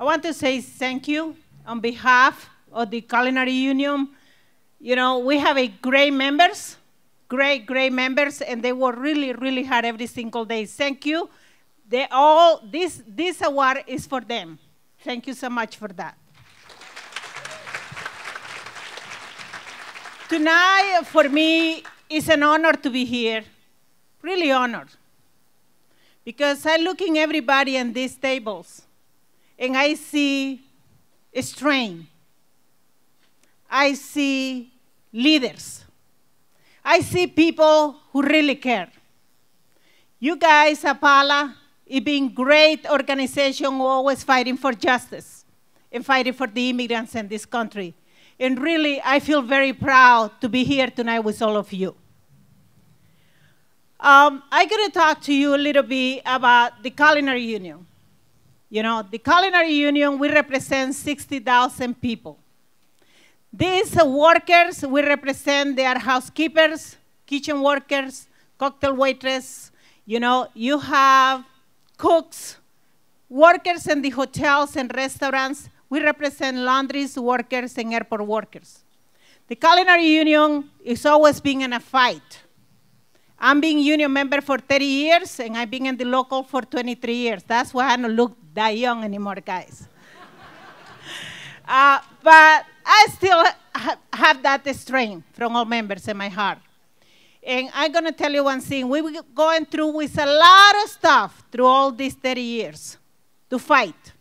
want to say thank you on behalf of the Culinary Union. You know, we have a great members, great members, and they work really, really hard every single day. Thank you. This award is for them. Thank you so much for that. Tonight, for me, it's an honor to be here, really honored. Because I'm looking everybody in these tables, and I see strength. I see leaders. I see people who really care. You guys, APALA, you've been great organization, always fighting for justice and fighting for the immigrants in this country. And really, I feel very proud to be here tonight with all of you. I'm going to talk to you a little bit about the Culinary Union. You know, the Culinary Union, we represent 60,000 people. These workers we represent, they are housekeepers, kitchen workers, cocktail waitresses. You know, you have cooks, workers in the hotels and restaurants. We represent laundries workers and airport workers. The Culinary Union is always being in a fight. I'm being union member for 30 years, and I've been in the local for 23 years. That's why I don't look that young anymore, guys. But I still have that strength from all members in my heart. And I'm going to tell you one thing. We've been going through with a lot of stuff through all these 30 years to fight.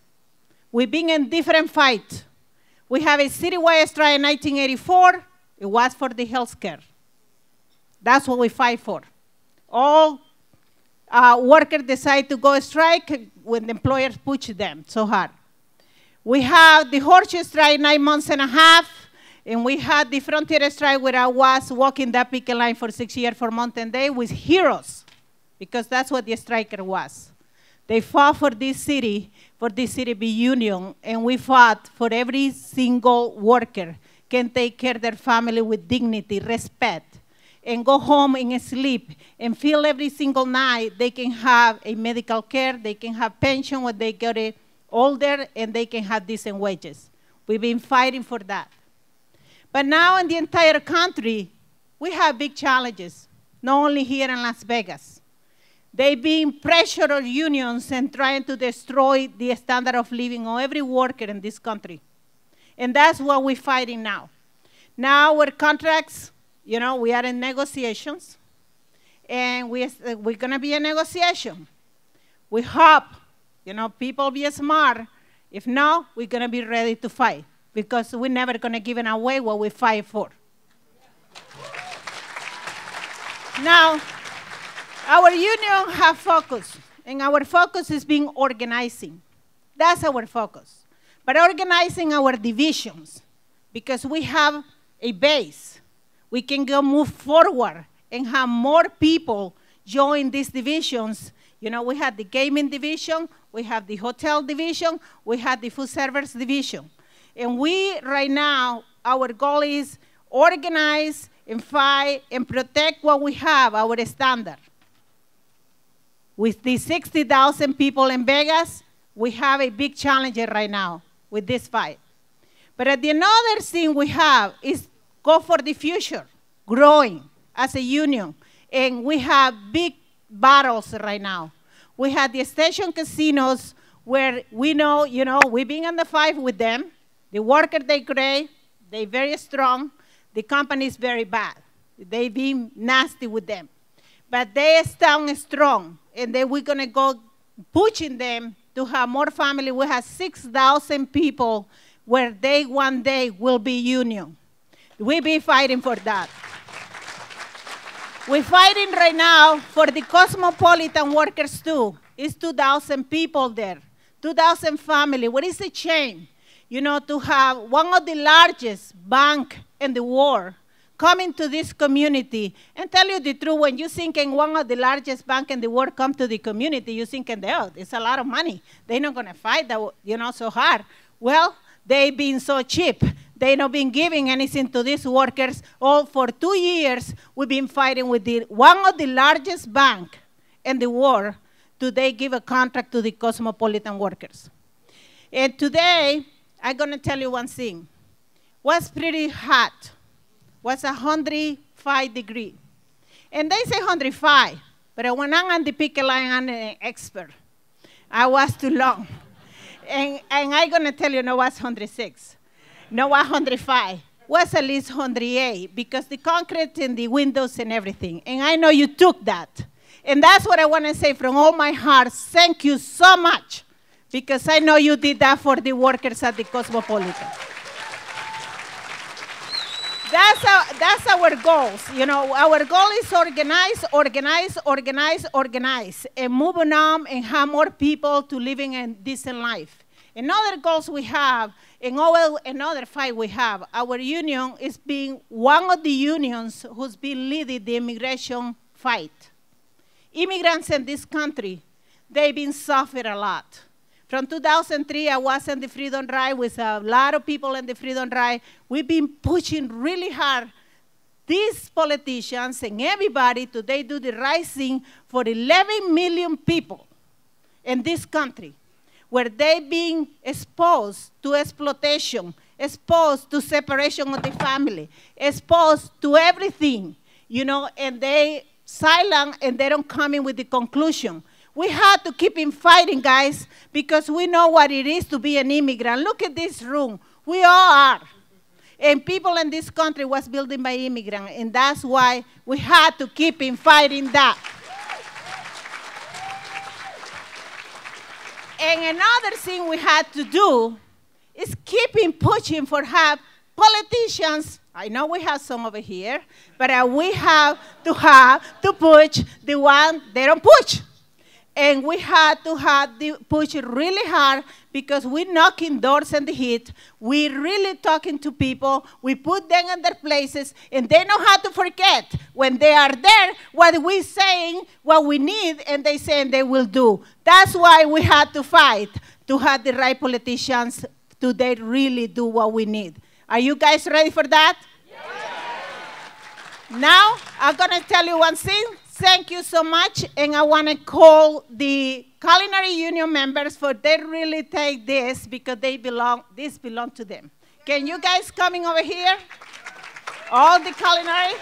We've been in different fights. We have a citywide strike in 1984. It was for the health care. That's what we fight for. All workers decide to go strike when the employers push them so hard. We have the horseshoe strike 9 months and a half, and we had the frontier strike where I was walking that picket line for 6 years for Mountain Day with heroes, because that's what the striker was. They fought for this city be union, and we fought for every single worker can take care of their family with dignity, respect, and go home and sleep and feel every single night they can have a medical care, they can have pension when they get older, and they can have decent wages. We've been fighting for that. But now in the entire country, we have big challenges, not only here in Las Vegas. They've been pressure on unions and trying to destroy the standard of living of every worker in this country. And that's what we're fighting now. Now our contracts, you know, we are in negotiations, and we're going to be in negotiation. We hope, you know, people be smart. If not, we're going to be ready to fight, because we're never going to give away what we fight for. Now, our union have focus, and our focus is being organizing. That's our focus. But organizing our divisions, because we have a base. We can go move forward and have more people join these divisions. You know, we have the gaming division, we have the hotel division, we have the food service division. And we, right now, our goal is organize and fight and protect what we have, our standard. With the 60,000 people in Vegas, we have a big challenge right now with this fight. But the another thing we have is go for the future, growing as a union. And we have big battles right now. We have the station casinos where we know, you know, we've been in the fight with them. The workers, they great, they're very strong. The company is very bad. They've been nasty with them. But they stand strong, and then we're going to go pushing them to have more family. We have 6,000 people where they one day will be union. We'll be fighting for that. We're fighting right now for the cosmopolitan workers too. It's 2,000 people there, 2,000 families. What is a shame, you know, to have one of the largest banks in the world come into this community. And tell you the truth, when you think in one of the largest banks in the world come to the community, you think, oh, it's a lot of money. They're not going to fight that, you know, so hard. Well, they've been so cheap. They've not been giving anything to these workers. All for 2 years, we've been fighting with one of the largest banks in the world. Do they give a contract to the cosmopolitan workers? And today, I'm going to tell you one thing. Was pretty hot. Was 105 degrees. And they say 105, but when I'm on the picket line, I'm an expert. I was too long. And I'm going to tell you, no, it was 106. No, it was 105. Was at least 108, because the concrete and the windows and everything. And I know you took that. And that's what I want to say from all my heart. Thank you so much, because I know you did that for the workers at the Cosmopolitan. That's our goals. You know, our goal is organize, organize, organize, organize, and moving on and have more people to living a decent life. Another goals we have, and another fight we have, our union is being one of the unions who's been leading the immigration fight. Immigrants in this country, they've been suffering a lot. From 2003, I was in the Freedom Ride with a lot of people in the Freedom Ride. We've been pushing really hard these politicians and everybody to they do the right thing for 11 million people in this country, where they've been exposed to exploitation, exposed to separation of the family, exposed to everything, you know, and they silent and they don't come in with the conclusion. We had to keep in fighting, guys, because we know what it is to be an immigrant. Look at this room. We all are. And people in this country was built by immigrants, and that's why we had to keep in fighting that. And another thing we had to do is keep in pushing for have politicians. I know we have some over here, but we have to push the one they don't push. And we had to push it really hard, because we're knocking doors in the heat. We're really talking to people. We put them in their places, and they know how to forget when they are there what we're saying, what we need, and they say they will do. That's why we had to fight to have the right politicians to they really do what we need. Are you guys ready for that? Yeah. Now, I'm going to tell you one thing. Thank you so much, and I want to call the culinary union members for they really take this, because this belong to them. Can you guys coming over here? All the culinary.